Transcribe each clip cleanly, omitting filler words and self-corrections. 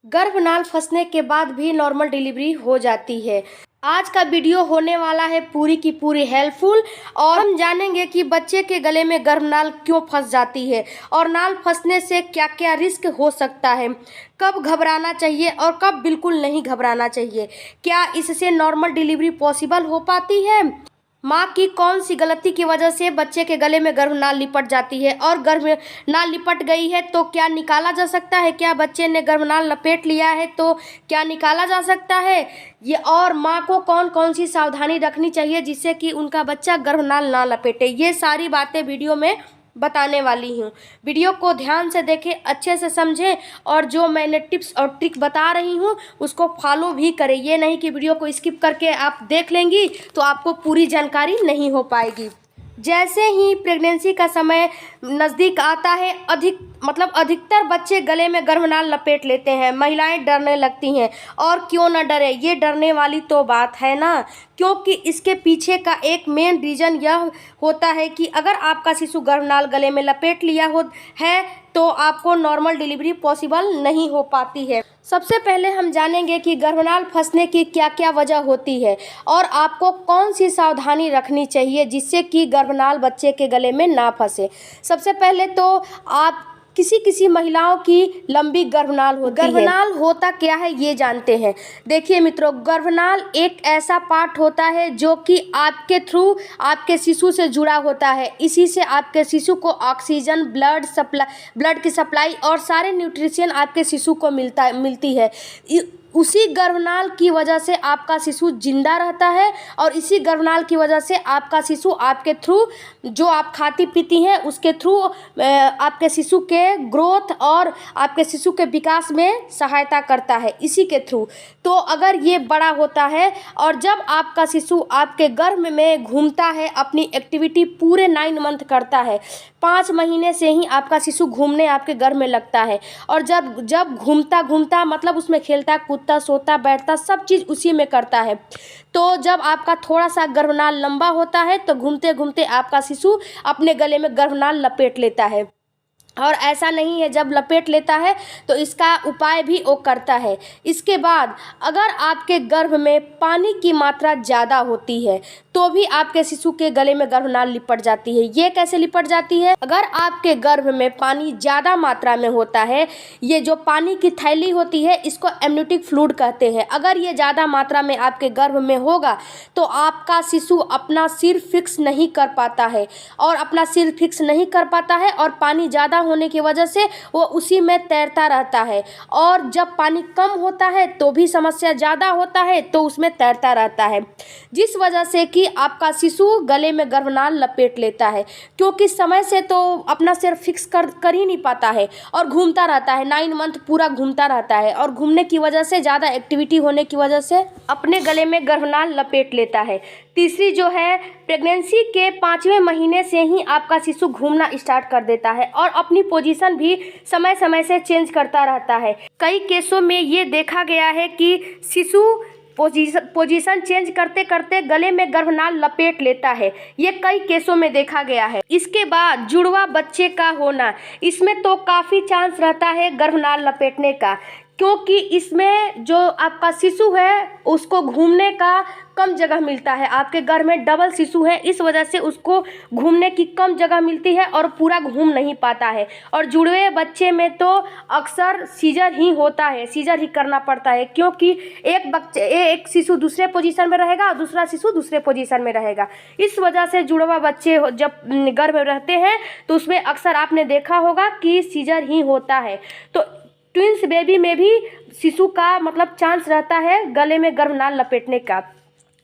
गर्भनाल फंसने के बाद भी नॉर्मल डिलीवरी हो जाती है। आज का वीडियो होने वाला है पूरी की पूरी हेल्पफुल और हम जानेंगे कि बच्चे के गले में गर्भनाल क्यों फंस जाती है और नाल फंसने से क्या क्या रिस्क हो सकता है, कब घबराना चाहिए और कब बिल्कुल नहीं घबराना चाहिए, क्या इससे नॉर्मल डिलीवरी पॉसिबल हो पाती है, माँ की कौन सी गलती की वजह से बच्चे के गले में गर्भनाल लिपट जाती है और गर्भनाल लिपट गई है तो क्या निकाला जा सकता है, क्या बच्चे ने गर्भनाल लपेट लिया है तो क्या निकाला जा सकता है ये, और माँ को कौन कौन सी सावधानी रखनी चाहिए जिससे कि उनका बच्चा गर्भनाल ना लपेटे, ये सारी बातें वीडियो में बताने वाली हूँ। वीडियो को ध्यान से देखें, अच्छे से समझें और जो मैंने टिप्स और ट्रिक बता रही हूँ उसको फॉलो भी करें। ये नहीं कि वीडियो को स्किप करके आप देख लेंगी तो आपको पूरी जानकारी नहीं हो पाएगी। जैसे ही प्रेगनेंसी का समय नज़दीक आता है अधिकतर बच्चे गले में गर्भनाल लपेट लेते हैं। महिलाएं डरने लगती हैं और क्यों न डरे, ये डरने वाली तो बात है ना, क्योंकि इसके पीछे का एक मेन रीज़न यह होता है कि अगर आपका शिशु गर्भनाल गले में लपेट लिया है तो आपको नॉर्मल डिलीवरी पॉसिबल नहीं हो पाती है। सबसे पहले हम जानेंगे कि गर्भनाल फंसने की क्या क्या वजह होती है और आपको कौन सी सावधानी रखनी चाहिए जिससे कि गर्भनाल बच्चे के गले में ना फंसे। सबसे पहले तो आप किसी महिलाओं की लंबी गर्भनाल होती है। गर्भनाल होता क्या है ये जानते हैं। देखिए मित्रों, गर्भनाल एक ऐसा पार्ट होता है जो कि आपके थ्रू आपके शिशु से जुड़ा होता है। इसी से आपके शिशु को ऑक्सीजन, ब्लड की सप्लाई और सारे न्यूट्रिशन आपके शिशु को मिलती है। उसी गर्भनाल की वजह से आपका शिशु जिंदा रहता है और इसी गर्भनाल की वजह से आपका शिशु आपके थ्रू जो आप खाती पीती हैं उसके थ्रू आपके शिशु के ग्रोथ और आपके शिशु के विकास में सहायता करता है, इसी के थ्रू। तो अगर ये बड़ा होता है और जब आपका शिशु आपके गर्भ में घूमता है, अपनी एक्टिविटी पूरे 9 मंथ करता है, 5 महीने से ही आपका शिशु घूमने आपके गर्भ में लगता है और जब घूमता मतलब उसमें खेलता कूदता सोता बैठता सब चीज़ उसी में करता है। तो जब आपका थोड़ा सा गर्भनाल लंबा होता है तो घूमते घूमते आपका शिशु अपने गले में गर्भनाल लपेट लेता है। और ऐसा नहीं है, जब लपेट लेता है तो इसका उपाय भी वो करता है। इसके बाद अगर आपके गर्भ में पानी की मात्रा ज़्यादा होती है तो भी आपके शिशु के गले में गर्भनाल लिपट जाती है। ये कैसे लिपट जाती है? अगर आपके गर्भ में पानी ज़्यादा मात्रा में होता है, ये जो पानी की थैली होती है इसको एमनियोटिक फ्लूइड कहते हैं। अगर ये ज़्यादा मात्रा में आपके गर्भ में होगा तो आपका शिशु अपना सिर फिक्स नहीं कर पाता है और पानी ज़्यादा होने की वजह से वो उसी में तैरता रहता है और जब पानी कम होता है तो भी समस्या ज़्यादा होता है तो उसमें तैरता रहता है, जिस वजह से कि आपका शिशु गले में गर्भनाल लपेट लेता है, क्योंकि समय से तो अपना सिर फिक्स कर ही नहीं पाता है और घूमता रहता है, 9 मंथ पूरा घूमता रहता है और घूमने की वजह से ज़्यादा एक्टिविटी होने की वजह से अपने गले में गर्भनाल लपेट लेता है। तीसरी जो है, प्रेगनेंसी के 5वें महीने से ही आपका शिशु घूमना स्टार्ट कर देता है और अपनी पोजीशन भी समय समय से चेंज करता रहता है। कई केसों में ये देखा गया है कि शिशु पोजीशन चेंज करते करते गले में गर्भनाल लपेट लेता है, ये कई केसों में देखा गया है। इसके बाद जुड़वा बच्चे का होना, इसमें तो काफ़ी चांस रहता है गर्भनाल लपेटने का, क्योंकि इसमें जो आपका शिशु है उसको घूमने का कम जगह मिलता है। आपके गर्भ में डबल शिशु है, इस वजह से उसको घूमने की कम जगह मिलती है और पूरा घूम नहीं पाता है। और जुड़वे बच्चे में तो अक्सर सीजर ही होता है, सीजर ही करना पड़ता है, क्योंकि एक शिशु दूसरे पोजीशन में रहेगा और दूसरा शिशु दूसरे पोजीशन में रहेगा। इस वजह से जुड़वा बच्चे जब गर्भ में रहते हैं तो उसमें अक्सर आपने देखा होगा कि सीजर ही होता है। तो ट्विंस बेबी में भी शिशु का चांस रहता है गले में गर्भनाल लपेटने का।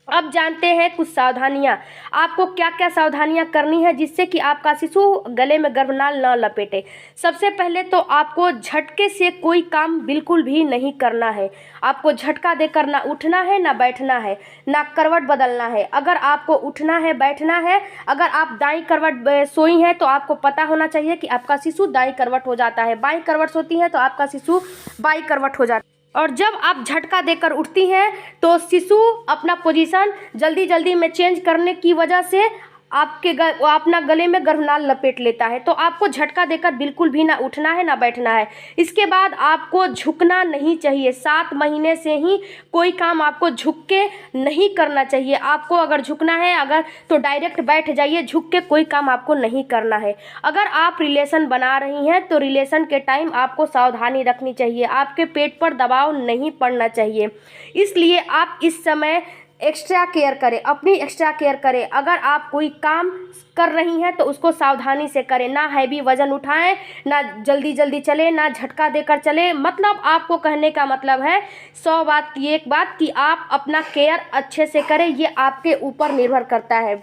अब जानते हैं कुछ सावधानियां, आपको क्या क्या सावधानियां करनी है जिससे कि आपका शिशु गले में गर्भनाल न लपेटे। सबसे पहले तो आपको झटके से कोई काम बिल्कुल भी नहीं करना है। आपको झटका देकर ना उठना है ना बैठना है, ना करवट बदलना है। अगर आपको उठना है बैठना है, अगर आप दाईं करवट सोई हैं तो आपको पता होना चाहिए कि आपका शिशु दाईं करवट हो जाता है, बाईं करवट सोती है तो आपका शिशु बाईं करवट हो जाता है। और जब आप झटका देकर उठती हैं तो शिशु अपना पोजीशन जल्दी में चेंज करने की वजह से अपना गले में गर्भनाल लपेट लेता है। तो आपको झटका देकर बिल्कुल भी ना उठना है ना बैठना है। इसके बाद आपको झुकना नहीं चाहिए। 7 महीने से ही कोई काम आपको झुक के नहीं करना चाहिए। आपको अगर झुकना है तो डायरेक्ट बैठ जाइए, झुक के कोई काम आपको नहीं करना है। अगर आप रिलेशन बना रही हैं तो रिलेशन के टाइम आपको सावधानी रखनी चाहिए। आपके पेट पर दबाव नहीं पड़ना चाहिए। इसलिए आप इस समय एक्स्ट्रा केयर करें, अपनी एक्स्ट्रा केयर करें। अगर आप कोई काम कर रही हैं तो उसको सावधानी से करें, ना हैवी वजन उठाएं, ना जल्दी जल्दी चले, ना झटका देकर चले। मतलब आपको कहने का मतलब है 100 बात की एक बात कि आप अपना केयर अच्छे से करें। ये आपके ऊपर निर्भर करता है।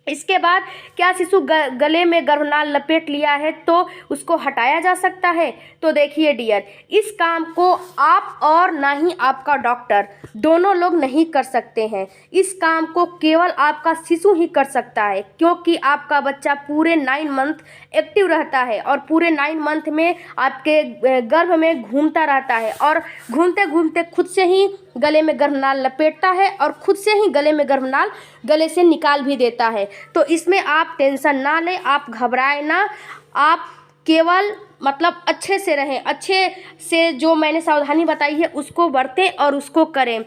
इसके बाद क्या शिशु गले में गर्भनाल लपेट लिया है तो उसको हटाया जा सकता है? तो देखिए डियर, इस काम को आप और ना ही आपका डॉक्टर, दोनों लोग नहीं कर सकते हैं। इस काम को केवल आपका शिशु ही कर सकता है, क्योंकि आपका बच्चा पूरे 9 मंथ एक्टिव रहता है और पूरे 9 मंथ में आपके गर्भ में घूमता रहता है और घूमते घूमते खुद से ही गले में गर्भनाल लपेटता है और खुद से ही गले में गर्भनाल गले से निकाल भी देता है। तो इसमें आप टेंशन ना लें, आप घबराएं ना। आप केवल मतलब अच्छे से रहें, अच्छे से जो मैंने सावधानी बताई है उसको बरतें और उसको करें,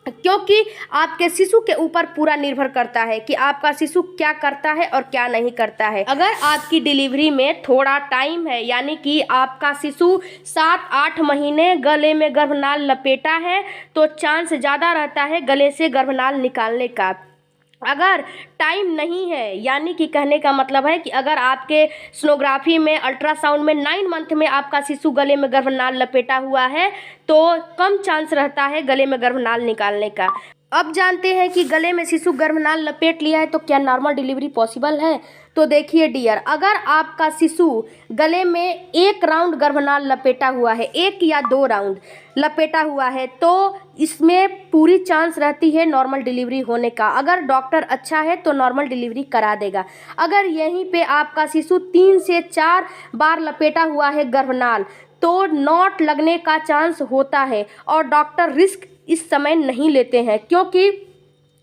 क्योंकि आपके शिशु के ऊपर पूरा निर्भर करता है कि आपका शिशु क्या करता है और क्या नहीं करता है। अगर आपकी डिलीवरी में थोड़ा टाइम है, यानी कि आपका शिशु 7-8 महीने गले में गर्भनाल लपेटा है, तो चांस ज़्यादा रहता है गले से गर्भनाल निकालने का। अगर टाइम नहीं है, यानी कि कहने का मतलब है कि अगर आपके सोनोग्राफी में, अल्ट्रासाउंड में 9 मंथ में आपका शिशु गले में गर्भनाल लपेटा हुआ है, तो कम चांस रहता है गले में गर्भनाल निकालने का। अब जानते हैं कि गले में शिशु गर्भनाल लपेट लिया है तो क्या नॉर्मल डिलीवरी पॉसिबल है? तो देखिए डियर, अगर आपका शिशु गले में 1 राउंड गर्भनाल लपेटा हुआ है, 1 या 2 राउंड लपेटा हुआ है, तो इसमें पूरी चांस रहती है नॉर्मल डिलीवरी होने का। अगर डॉक्टर अच्छा है तो नॉर्मल डिलीवरी करा देगा। अगर यहीं पे आपका शिशु 3 से 4 बार लपेटा हुआ है गर्भनाल, तो नॉट लगने का चांस होता है और डॉक्टर रिस्क इस समय नहीं लेते हैं, क्योंकि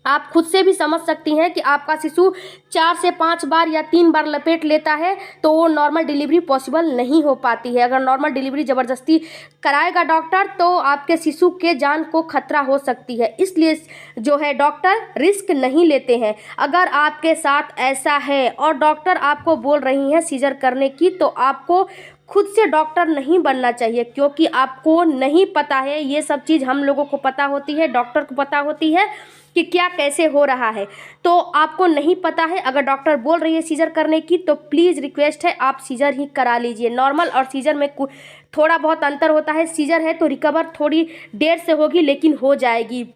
आप खुद से भी समझ सकती हैं कि आपका शिशु 4 से 5 बार या 3 बार लपेट लेता है तो वो नॉर्मल डिलीवरी पॉसिबल नहीं हो पाती है। अगर नॉर्मल डिलीवरी ज़बरदस्ती कराएगा डॉक्टर तो आपके शिशु के जान को खतरा हो सकती है। इसलिए जो है डॉक्टर रिस्क नहीं लेते हैं। अगर आपके साथ ऐसा है और डॉक्टर आपको बोल रही हैं सीजर करने की, तो आपको खुद से डॉक्टर नहीं बनना चाहिए, क्योंकि आपको नहीं पता है। ये सब चीज़ हम लोगों को पता होती है, डॉक्टर को पता होती है कि क्या कैसे हो रहा है, तो आपको नहीं पता है। अगर डॉक्टर बोल रही है सीजर करने की तो प्लीज़ रिक्वेस्ट है आप सीजर ही करा लीजिए। नॉर्मल और सीजर में थोड़ा बहुत अंतर होता है। सीजर है तो रिकवर थोड़ी देर से होगी, लेकिन हो जाएगी।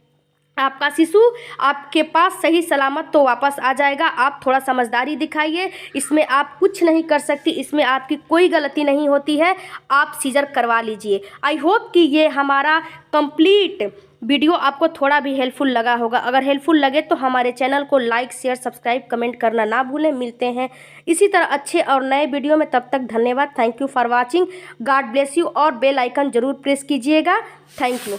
आपका शिशु आपके पास सही सलामत तो वापस आ जाएगा। आप थोड़ा समझदारी दिखाइए, इसमें आप कुछ नहीं कर सकती, इसमें आपकी कोई गलती नहीं होती है। आप सीजर करवा लीजिए। आई होप कि ये हमारा कंप्लीट वीडियो आपको थोड़ा भी हेल्पफुल लगा होगा। अगर हेल्पफुल लगे तो हमारे चैनल को लाइक, शेयर, सब्सक्राइब, कमेंट करना ना भूलें। मिलते हैं इसी तरह अच्छे और नए वीडियो में, तब तक धन्यवाद। Thank you for watching. God bless you और बेल आइकन ज़रूर प्रेस कीजिएगा। Thank you.